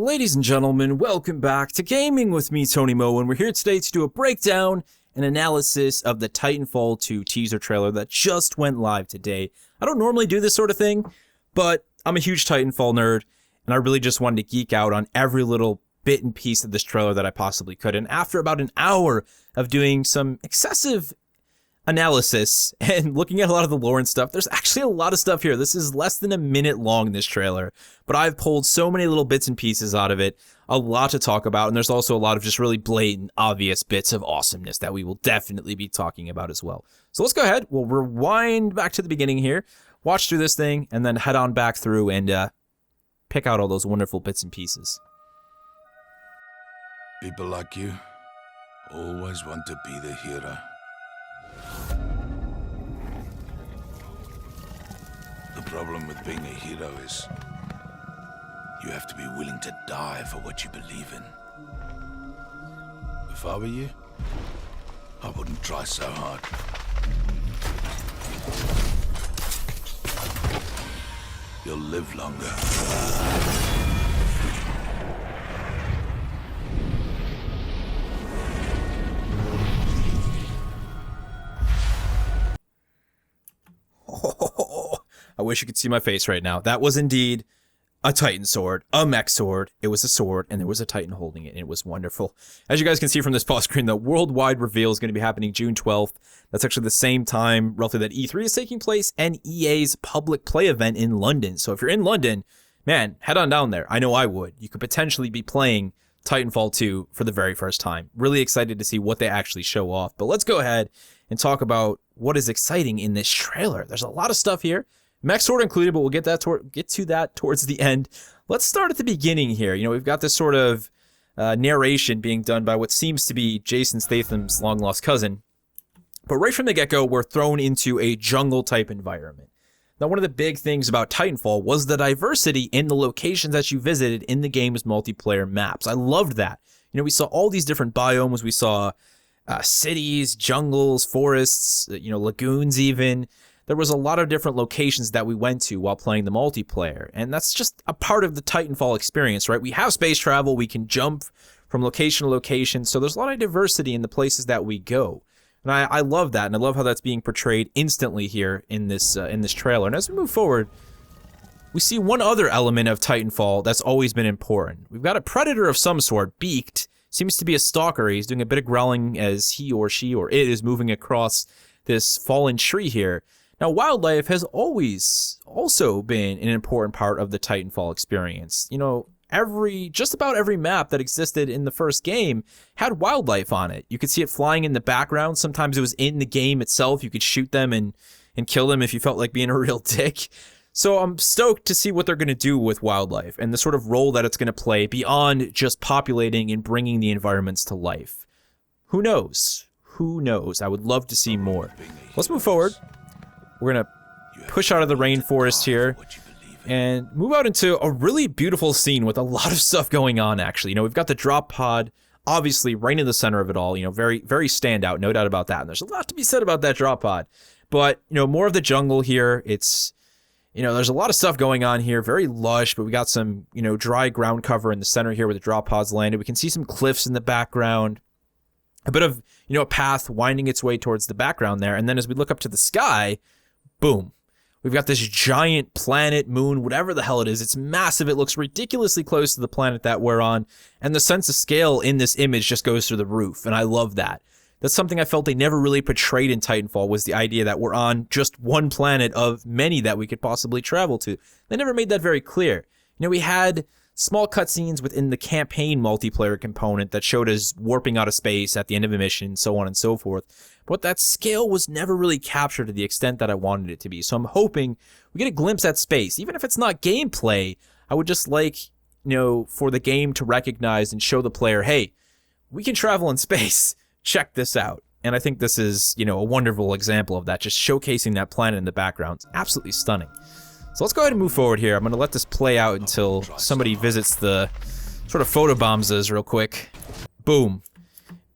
Ladies and gentlemen, welcome back to Gaming with me, Tony Mo, and we're here today to do a breakdown and analysis of the Titanfall 2 teaser trailer that just went live today. I don't normally do this sort of thing, but I'm a huge Titanfall nerd, and I really just wanted to geek out on every little bit and piece of this trailer that I possibly could. And after about an hour of doing some excessive analysis and looking at a lot of the lore and stuff, there's actually a lot of stuff here. This is less than a minute long, this trailer, but I've pulled so many little bits and pieces out of it, a lot to talk about, and there's also a lot of just really blatant, obvious bits of awesomeness that we will definitely be talking about as well. So let's go ahead, we'll rewind back to the beginning here, watch through this thing, and then head on back through and pick out all those wonderful bits and pieces. People like you always want to be the hero. The problem with being a hero is you have to be willing to die for what you believe in. If I were you, I wouldn't try so hard. You'll live longer. I wish you could see my face right now. That was indeed a Titan sword, a mech sword. It was a sword, and there was a Titan holding it, and it was wonderful. As you guys can see from this pause screen, the worldwide reveal is going to be happening June 12th. That's actually the same time, roughly, that E3 is taking place, and EA's public play event in London. So if you're in London, man, head on down there. I know I would. You could potentially be playing Titanfall 2 for the very first time. Really excited to see what they actually show off. But let's go ahead and talk about what is exciting in this trailer. There's a lot of stuff here. Mech sword included, but we'll get to that towards the end. Let's start at the beginning here. You know, we've got this sort of narration being done by what seems to be Jason Statham's long-lost cousin. But right from the get-go, we're thrown into a jungle-type environment. Now, one of the big things about Titanfall was the diversity in the locations that you visited in the game's multiplayer maps. I loved that. You know, we saw all these different biomes. We saw cities, jungles, forests, lagoons even. There was a lot of different locations that we went to while playing the multiplayer, and that's just a part of the Titanfall experience, right? We have space travel, we can jump from location to location, so there's a lot of diversity in the places that we go. And I love that, and I love how that's being portrayed instantly here in this trailer. And as we move forward, we see one other element of Titanfall that's always been important. We've got a predator of some sort, beaked, seems to be a stalker. He's doing a bit of growling as he or she or it is moving across this fallen tree here. Now, wildlife has always also been an important part of the Titanfall experience. You know, just about every map that existed in the first game had wildlife on it. You could see it flying in the background. Sometimes it was in the game itself. You could shoot them and kill them if you felt like being a real dick. So I'm stoked to see what they're going to do with wildlife and the sort of role that it's going to play beyond just populating and bringing the environments to life. Who knows? Who knows? I would love to see more. Let's move forward. We're going to push out of the rainforest here and move out into a really beautiful scene with a lot of stuff going on, actually. You know, we've got the drop pod, obviously, right in the center of it all. You know, very, very standout, no doubt about that. And there's a lot to be said about that drop pod. But, you know, more of the jungle here. It's, you know, there's a lot of stuff going on here. Very lush, but we got some, you know, dry ground cover in the center here where the drop pod's landed. We can see some cliffs in the background. A bit of, you know, a path winding its way towards the background there. And then as we look up to the sky, boom. We've got this giant planet, moon, whatever the hell it is. It's massive. It looks ridiculously close to the planet that we're on. And the sense of scale in this image just goes through the roof. And I love that. That's something I felt they never really portrayed in Titanfall, was the idea that we're on just one planet of many that we could possibly travel to. They never made that very clear. You know, we had small cutscenes within the campaign multiplayer component that showed us warping out of space at the end of a mission, so on and so forth. But that scale was never really captured to the extent that I wanted it to be. So I'm hoping we get a glimpse at space. Even if it's not gameplay, I would just like, you know, for the game to recognize and show the player, hey, we can travel in space. Check this out. And I think this is, you know, a wonderful example of that, just showcasing that planet in the background. It's absolutely stunning. So let's go ahead and move forward here. I'm going to let this play out until somebody visits the sort of photobombs real quick. Boom.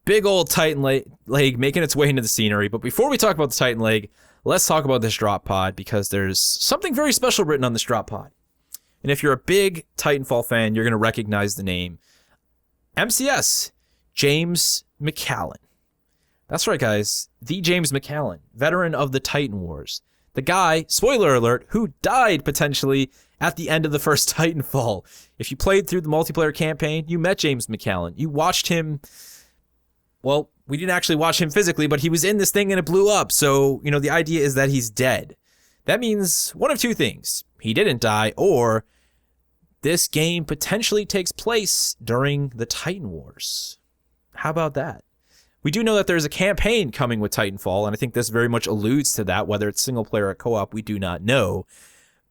Big old Titan leg making its way into the scenery. But before we talk about the Titan leg, let's talk about this drop pod, because there's something very special written on this drop pod. And if you're a big Titanfall fan, you're going to recognize the name MCS, James McCallan. That's right, guys. The James McCallan, veteran of the Titan Wars. The guy, spoiler alert, who died potentially at the end of the first Titanfall. If you played through the multiplayer campaign, you met James McCallan. You watched him. Well, we didn't actually watch him physically, but he was in this thing and it blew up. So, the idea is that he's dead. That means one of two things. He didn't die, or this game potentially takes place during the Titan Wars. How about that? We do know that there's a campaign coming with Titanfall, and I think this very much alludes to that. Whether it's single player or co-op, we do not know.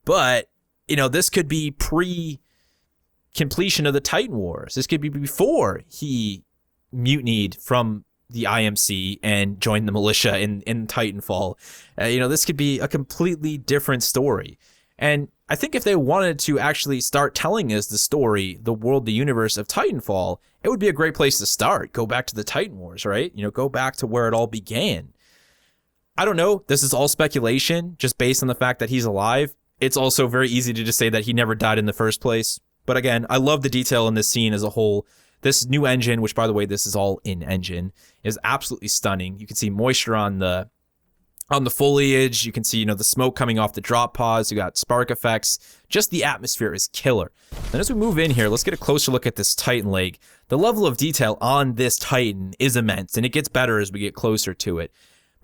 But, this could be pre-completion of the Titan Wars. This could be before he mutinied from the IMC and joined the militia in Titanfall. This could be a completely different story. And I think if they wanted to actually start telling us the story, the world, the universe of Titanfall, it would be a great place to start. Go back to the Titan Wars, right? Go back to where it all began. I don't know. This is all speculation, just based on the fact that he's alive. It's also very easy to just say that he never died in the first place. But again, I love the detail in this scene as a whole. This new engine, which by the way, this is all in engine, is absolutely stunning. You can see moisture on the foliage. You can see, the smoke coming off the drop pods. You got spark effects. Just the atmosphere is killer. And as we move in here, let's get a closer look at this Titan leg. The level of detail on this Titan is immense, and it gets better as we get closer to it.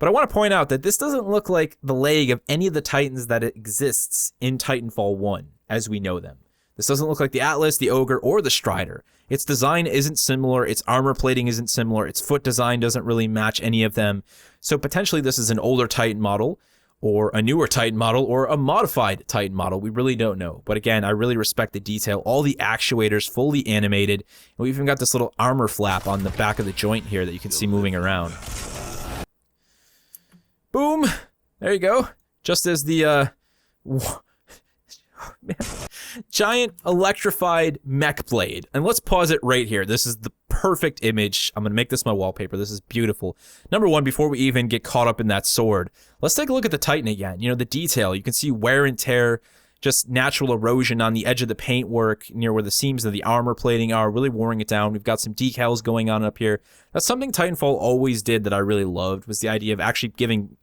But I want to point out that this doesn't look like the leg of any of the Titans that exists in Titanfall 1 as we know them. This doesn't look like the Atlas, the Ogre, or the Strider. Its design isn't similar, its armor plating isn't similar, its foot design doesn't really match any of them. So potentially this is an older Titan model, or a newer Titan model, or a modified Titan model. We really don't know. But again, I really respect the detail. All the actuators fully animated. And we've even got this little armor flap on the back of the joint here that you can see moving around. Boom! There you go. Just as the, giant electrified Mech Blade. And let's pause it right here. This is the perfect image. I'm going to make this my wallpaper. This is beautiful. Number one, before we even get caught up in that sword, let's take a look at the Titan again. The detail. You can see wear and tear, just natural erosion on the edge of the paintwork near where the seams of the armor plating are, really wearing it down. We've got some decals going on up here. That's something Titanfall always did that I really loved, was the idea of actually giving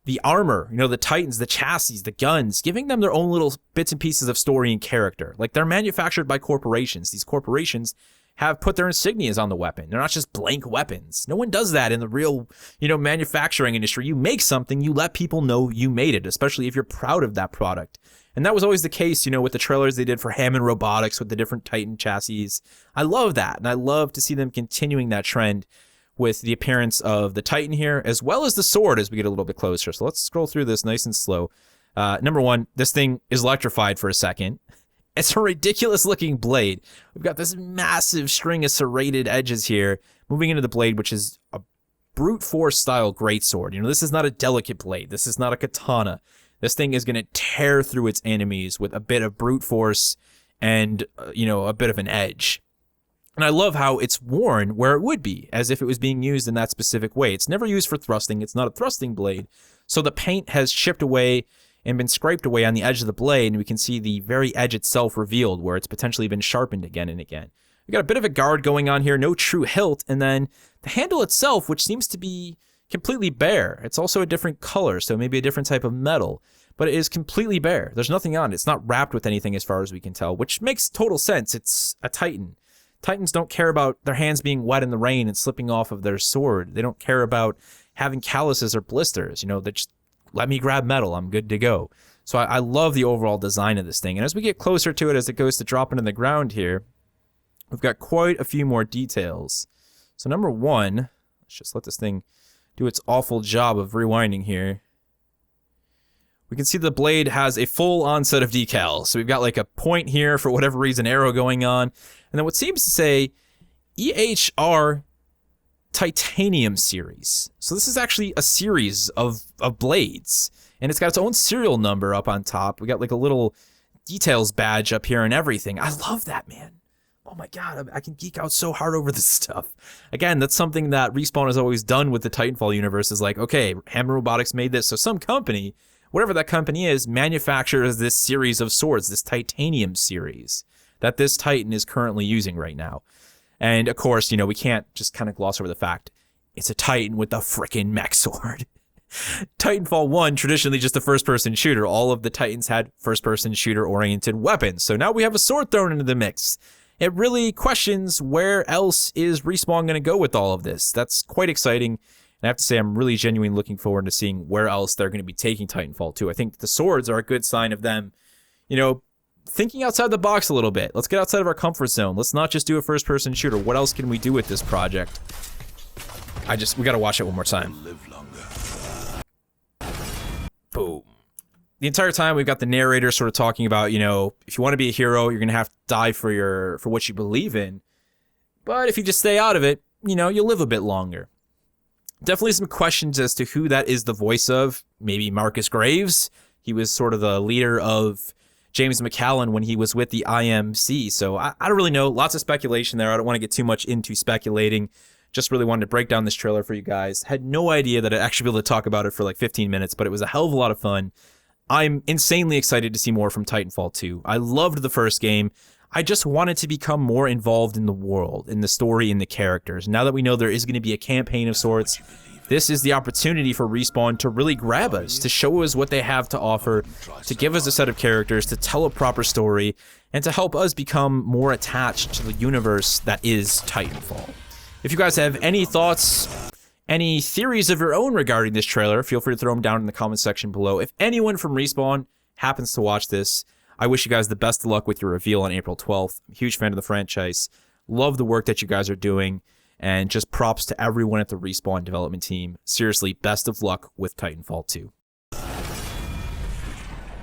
the armor, the Titans, the chassis, the guns, giving them their own little bits and pieces of story and character. Like, they're manufactured by corporations. These corporations have put their insignias on the weapon. They're not just blank weapons. No one does that in the real, manufacturing industry. You make something, you let people know you made it, especially if you're proud of that product. And that was always the case, with the trailers they did for Hammond Robotics with the different Titan chassis. I love that, and I love to see them continuing that trend with the appearance of the Titan here, as well as the sword as we get a little bit closer. So let's scroll through this nice and slow. Number one, this thing is electrified for a second. It's a ridiculous looking blade. We've got this massive string of serrated edges here, moving into the blade, which is a brute force style greatsword. This is not a delicate blade. This is not a katana. This thing is going to tear through its enemies with a bit of brute force and, a bit of an edge. And I love how it's worn where it would be, as if it was being used in that specific way. It's never used for thrusting. It's not a thrusting blade. So the paint has chipped away and been scraped away on the edge of the blade, and we can see the very edge itself revealed where it's potentially been sharpened again and again. We've got a bit of a guard going on here, no true hilt, and then the handle itself, which seems to be completely bare. It's also a different color, so maybe a different type of metal, but it is completely bare. There's nothing on it. It's not wrapped with anything as far as we can tell, which makes total sense. It's a Titan. Titans don't care about their hands being wet in the rain and slipping off of their sword. They don't care about having calluses or blisters. They just let me grab metal. I'm good to go. So I love the overall design of this thing. And as we get closer to it, as it goes to drop into the ground here, we've got quite a few more details. So number one, let's just let this thing do its awful job of rewinding here. We can see the blade has a full onset of decals. So we've got like a point here, for whatever reason, arrow going on. And then what seems to say EHR Titanium series. So this is actually a series of blades. And it's got its own serial number up on top. We got like a little details badge up here and everything. I love that, man. Oh my god, I can geek out so hard over this stuff. Again, that's something that Respawn has always done with the Titanfall universe, is like, okay, Hammond Robotics made this, so some company whatever that company is, manufactures this series of swords, this titanium series that this Titan is currently using right now. And of course, you know, we can't just kind of gloss over the fact it's a Titan with a frickin' mech sword. Titanfall 1, traditionally just a first-person shooter. All of the Titans had first-person shooter-oriented weapons. So now we have a sword thrown into the mix. It really questions where else is Respawn going to go with all of this. That's quite exciting. And I have to say, I'm really genuinely looking forward to seeing where else they're going to be taking Titanfall 2. I think the swords are a good sign of them, you know, thinking outside the box a little bit. Let's get outside of our comfort zone. Let's not just do a first-person shooter. What else can we do with this project? We got to watch it one more time. Live longer. Boom. The entire time we've got the narrator sort of talking about, you know, if you want to be a hero, you're going to have to die for what you believe in. But if you just stay out of it, you know, you'll live a bit longer. Definitely some questions as to who that is the voice of. Maybe Marcus Graves. He was sort of the leader of James McCallan when he was with the IMC. So I don't really know. Lots of speculation there. I don't want to get too much into speculating. Just really wanted to break down this trailer for you guys. Had no idea that I'd actually be able to talk about it for like 15 minutes, but it was a hell of a lot of fun. I'm insanely excited to see more from Titanfall 2. I loved the first game. I just wanted to become more involved in the world, in the story, in the characters. Now that we know there is going to be a campaign of sorts, this is the opportunity for Respawn to really grab us, to show us what they have to offer, to give us a set of characters, to tell a proper story, and to help us become more attached to the universe that is Titanfall. If you guys have any thoughts, any theories of your own regarding this trailer, feel free to throw them down in the comment section below. If anyone from Respawn happens to watch this, I wish you guys the best of luck with your reveal on April 12th. I'm a huge fan of the franchise. Love the work that you guys are doing. And just props to everyone at the Respawn development team. Seriously, best of luck with Titanfall 2.